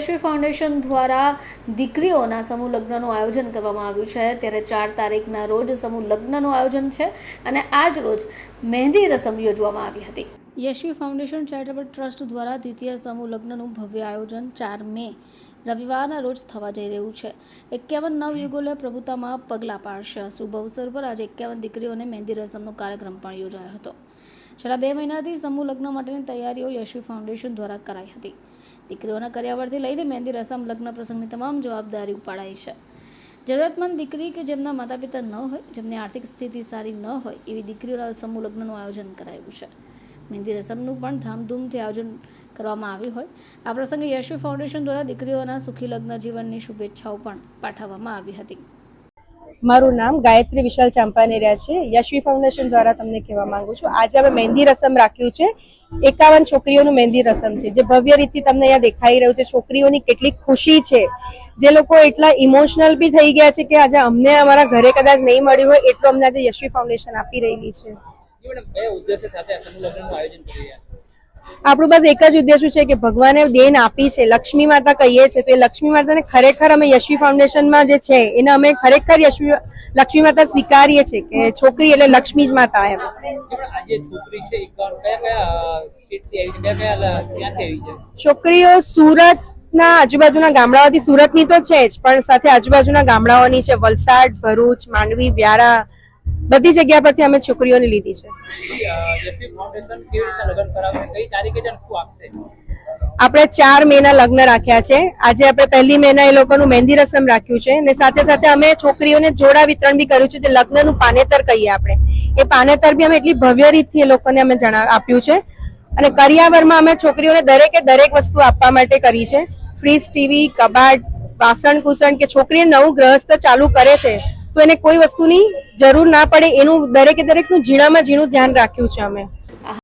Yashvi foundation દ્વારા દીકરીઓના સમૂહ લગ્નનું આયોજન કરવામાં આવ્યું છે। ત્યારે 4 તારીખના રોજ સમૂહ લગ્નનું આયોજન છે અને આજ રોજ મહેંદી રસમ યોજવામાં આવી હતી। યશવી ફાઉન્ડેશન ચેરિટેબલ ટ્રસ્ટ દ્વારા દ્વિતીય સમૂહ લગ્નનું ભવ્ય આયોજન 4 મે રવિવારના રોજ થવા જઈ રહ્યું છે। 51 નવયુગોલે પ્રભુતામાં પગલાં પાડશે। શુભ અવસર પર આજે 51 દીકરીઓને મહેંદી રસમનો કાર્યક્રમ પણ યોજાયો હતો। છેલ્લા 2 મહિનાથી સમૂહ લગ્ન માટેની તૈયારીઓ યશવી ફાઉન્ડેશન દ્વારા કરાઈ હતી। દીકરીઓના કર્યાવરથી લઈને મહેંદી રસમ લગ્ન પ્રસંગની તમામ જવાબદારી ઉપાડાઈ છે। જરૂરતમંદ દીકરી કે જેમના માતા પિતા ન હોય, જેમની આર્થિક સ્થિતિ સારી ન હોય એવી દીકરીઓના સમૂહ લગ્નનું આયોજન કરાયું છે। મહેંદી રસમનું પણ ધામધૂમથી આયોજન કરવામાં આવ્યું હોય। આ પ્રસંગે યશવી ફાઉન્ડેશન દ્વારા દીકરીઓના સુખી લગ્ન જીવનની શુભેચ્છાઓ પણ પાઠવવામાં આવી હતી। મારું નામ ગાયત્રી વિશાલ ચાંપાનેરિયા છે। યશવી ફાઉન્ડેશન દ્વારા તમને કહેવા માંગુ છું, આજે અમે મહેંદી રસમ રાખ્યું છે। 51 છોકરીઓનું મહેંદી રસમ છે, જે ભવ્ય રીતે તમને અહીંયા દેખાઈ રહ્યું છે। છોકરીઓની કેટલી ખુશી છે, જે લોકો એટલા ઇમોશનલ બી થઈ ગયા છે કે આજે અમને અમારા ઘરે કદાચ નહીં મળ્યું હોય એટલું અમને આજે યશવી ફાઉન્ડેશન આપી રહેલી છે। આપણું બસ એક જ ઉદ્દેશ્ય છે કે ભગવાને દેન આપી છે, લક્ષ્મી માતા કહીએ છીએ, તો એ લક્ષ્મી માતાને ખરેખર અમે યશવી ફાઉન્ડેશનમાં જે છે એને અમે ખરેખર લક્ષ્મી માતા સ્વીકારીએ છીએ કે છોકરી એટલે લક્ષ્મી જ માતા એમ। છોકરીઓ સુરતના આજુબાજુના ગામડાઓથી, સુરતની તો છે જ પણ સાથે આજુબાજુના ગામડાઓની છે। વલસાડ, ભરૂચ, માંડવી, વ્યારા બધી જગ્યા પરથી અમે છોકરીઓને લીધી છે। આપણે 4 મેના લગ્ન રાખ્યા છે। આજે આપણે 1 મેના એ લોકોનું મહેંદી રસમ રાખ્યું છે અને સાથે સાથે અમે છોકરીઓને જોડા વિતરણ બી કર્યું છે, જે લગ્નનું પાનેતર કહીએ આપણે। એ પાનેતર બી અમે એટલી ભવ્ય રીતથી એ લોકોને અમે આપ્યું છે અને કરિયાવરમાં અમે છોકરીઓને દરેક વસ્તુ આપવા માટે કરી છે। ફ્રીજ, ટીવી, કબાટ, વાસણ કુસણ કે છોકરીએ નવું ગ્રહસ્થ ચાલુ કરે છે તો એને કોઈ વસ્તુની જરૂર ના પડે એનું દરેકનું ઝીણામાં ઝીણું ધ્યાન રાખ્યું છે અમે।